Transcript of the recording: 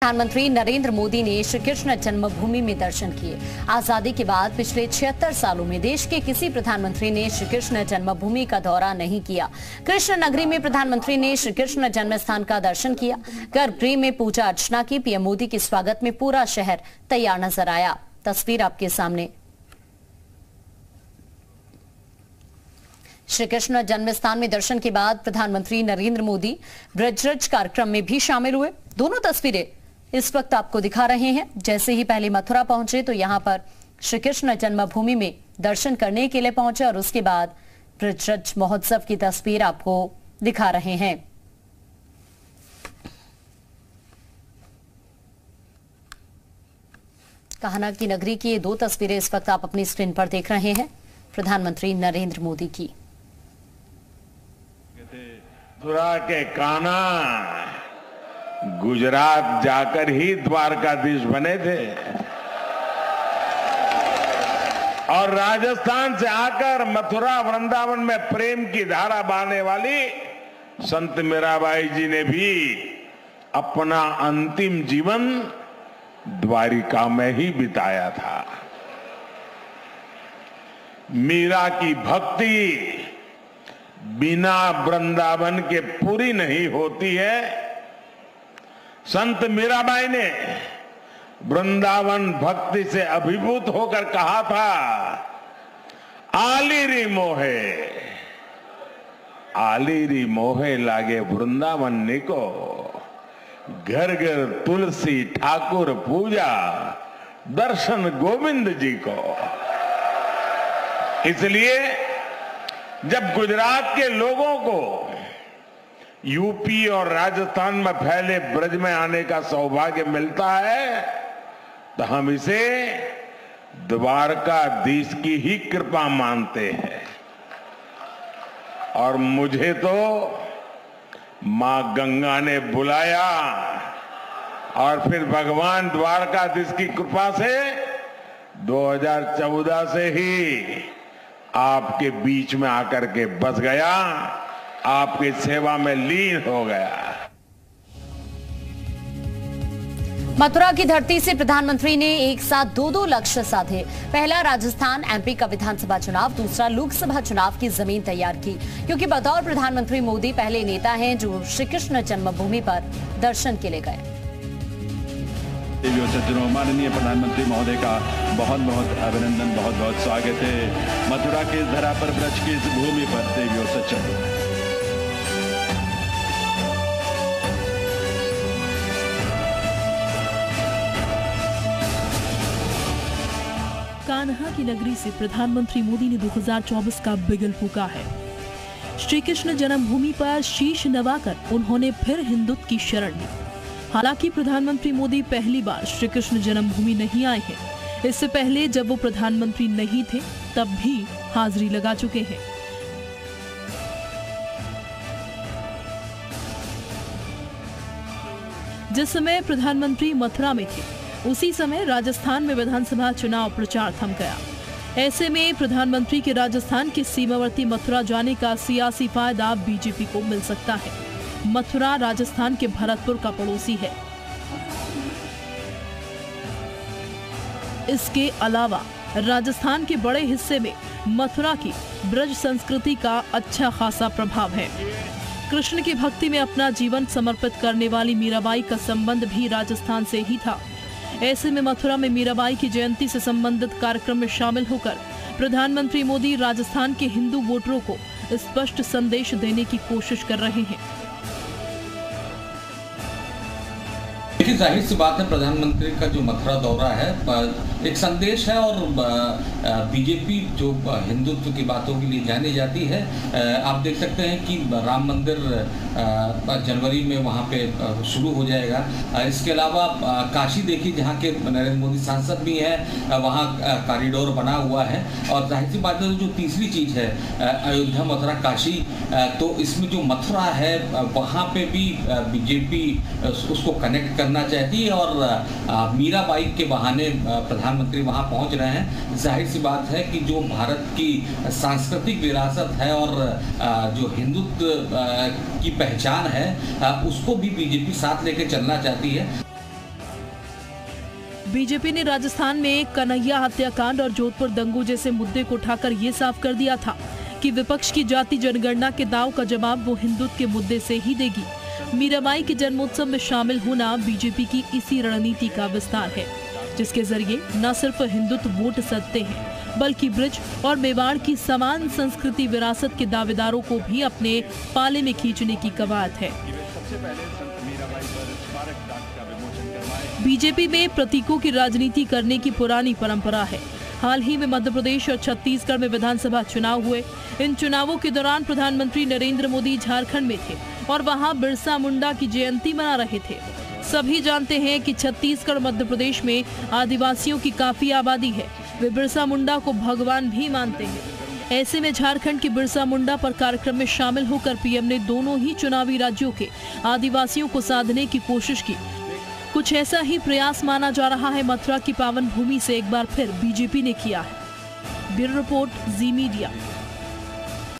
प्रधानमंत्री नरेंद्र मोदी ने श्री कृष्ण जन्मभूमि में दर्शन किए। आजादी के बाद पिछले 76 सालों में देश के किसी प्रधानमंत्री ने श्री कृष्ण जन्मभूमि का दौरा नहीं किया। कृष्ण नगरी में प्रधानमंत्री ने श्री कृष्ण जन्म स्थान का दर्शन किया। गर्भगृह में पूजा अर्चना की। पीएम मोदी के स्वागत में पूरा शहर तैयार नजर आया। तस्वीर आपके सामने। श्री कृष्ण जन्म स्थान में दर्शन के बाद प्रधानमंत्री नरेंद्र मोदी ब्रजरज कार्यक्रम में भी शामिल हुए। दोनों तस्वीरें इस वक्त आपको दिखा रहे हैं। जैसे ही पहले मथुरा पहुंचे तो यहां पर श्री कृष्ण जन्मभूमि में दर्शन करने के लिए पहुंचे और उसके बाद ब्रजरज महोत्सव की तस्वीर आपको दिखा रहे हैं। कान्हा की नगरी की ये दो तस्वीरें इस वक्त आप अपनी स्क्रीन पर देख रहे हैं, प्रधानमंत्री नरेंद्र मोदी की। मथुरा के कान्हा गुजरात जाकर ही द्वारकाधीश बने थे और राजस्थान से आकर मथुरा वृंदावन में प्रेम की धारा बहाने वाली संत मीराबाई जी ने भी अपना अंतिम जीवन द्वारिका में ही बिताया था। मीरा की भक्ति बिना वृंदावन के पूरी नहीं होती है। संत मीराबाई ने वृंदावन भक्ति से अभिभूत होकर कहा था, आलीरी मोहे, आलीरी मोहे लागे वृंदावन निको, घर घर तुलसी ठाकुर पूजा, दर्शन गोविंद जी को। इसलिए जब गुजरात के लोगों को यूपी और राजस्थान में फैले ब्रज में आने का सौभाग्य मिलता है तो हम इसे द्वारकाधीश की ही कृपा मानते हैं। और मुझे तो मां गंगा ने बुलाया और फिर भगवान द्वारकाधीश की कृपा से 2014 से ही आपके बीच में आकर के बस गया, आपकी सेवा में लीन हो गया। मथुरा की धरती से प्रधानमंत्री ने एक साथ दो लक्ष्य साधे। पहला राजस्थान एमपी का विधानसभा चुनाव, दूसरा लोकसभा चुनाव की जमीन तैयार की। क्योंकि बतौर प्रधानमंत्री मोदी पहले नेता हैं जो श्री कृष्ण जन्मभूमि पर दर्शन के लिए गए। सज्जनों, माननीय प्रधानमंत्री महोदय का बहुत बहुत अभिनंदन, बहुत बहुत स्वागत है मथुरा के इस धरा पर, ब्रज की इस भूमि पर। देवियों सज्जनों, कान्हा की नगरी से प्रधानमंत्री मोदी ने 2024 का बिगल फूंका है। श्री कृष्ण जन्मभूमि पर शीश नवाकर उन्होंने फिर हिंदुत्व की शरण ली। हालांकि प्रधानमंत्री मोदी पहली बार श्री कृष्ण जन्मभूमि नहीं आए हैं। इससे पहले जब वो प्रधानमंत्री नहीं थे तब भी हाजिरी लगा चुके हैं। जिस समय प्रधानमंत्री मथुरा में थे उसी समय राजस्थान में विधानसभा चुनाव प्रचार थम गया। ऐसे में प्रधानमंत्री के राजस्थान के सीमावर्ती मथुरा जाने का सियासी फायदा बीजेपी को मिल सकता है। मथुरा राजस्थान के भरतपुर का पड़ोसी है। इसके अलावा राजस्थान के बड़े हिस्से में मथुरा की ब्रज संस्कृति का अच्छा खासा प्रभाव है। कृष्ण की भक्ति में अपना जीवन समर्पित करने वाली मीराबाई का संबंध भी राजस्थान से ही था। ऐसे में मथुरा में मीराबाई की जयंती से संबंधित कार्यक्रम में शामिल होकर प्रधानमंत्री मोदी राजस्थान के हिंदू वोटरों को स्पष्ट संदेश देने की कोशिश कर रहे हैं। देखिए, जाहिर सी बात है, प्रधानमंत्री का जो मथुरा दौरा है एक संदेश है और बीजेपी जो हिंदुत्व की बातों के लिए जानी जाती है। आप देख सकते हैं कि राम मंदिर जनवरी में वहाँ पे शुरू हो जाएगा। इसके अलावा काशी देखिए, जहाँ के नरेंद्र मोदी सांसद भी हैं, वहाँ कॉरिडोर बना हुआ है। और जाहिर सी बात है, जो तीसरी चीज़ है अयोध्या, मथुरा, काशी, तो इसमें जो मथुरा है वहाँ पे भी बीजेपी उसको कनेक्ट करना चाहती है और मीराबाई के बहाने प्रधानमंत्री वहां पहुंच रहे हैं। जाहिर सी बात है कि जो भारत की सांस्कृतिक विरासत है और जो हिंदुत्व की पहचान है उसको भी बीजेपी साथ लेकर चलना चाहती है। बीजेपी ने राजस्थान में कन्हैया हत्याकांड और जोधपुर दंगों जैसे मुद्दे को उठाकर ये साफ कर दिया था कि विपक्ष की जाति जनगणना के दाव का जवाब वो हिंदुत्व के मुद्दे से ही देगी। मीराबाई के जन्मोत्सव में शामिल होना बीजेपी की इसी रणनीति का विस्तार है, जिसके जरिए न सिर्फ हिंदुत्व वोट सधते हैं बल्कि ब्रज और मेवाड़ की समान संस्कृति विरासत के दावेदारों को भी अपने पाले में खींचने की कवायद है। बीजेपी में प्रतीकों की राजनीति करने की पुरानी परंपरा है। हाल ही में मध्य प्रदेश और छत्तीसगढ़ में विधानसभा चुनाव हुए। इन चुनावों के दौरान प्रधानमंत्री नरेंद्र मोदी झारखंड में थे और वहां बिरसा मुंडा की जयंती मना रहे थे। सभी जानते हैं कि छत्तीसगढ़ मध्य प्रदेश में आदिवासियों की काफी आबादी है। वे बिरसा मुंडा को भगवान भी मानते हैं। ऐसे में झारखंड के बिरसा मुंडा पर कार्यक्रम में शामिल होकर पीएम ने दोनों ही चुनावी राज्यों के आदिवासियों को साधने की कोशिश की। कुछ ऐसा ही प्रयास माना जा रहा है मथुरा की पावन भूमि से एक बार फिर बीजेपी ने किया है। ब्यूरो रिपोर्ट, जी मीडिया।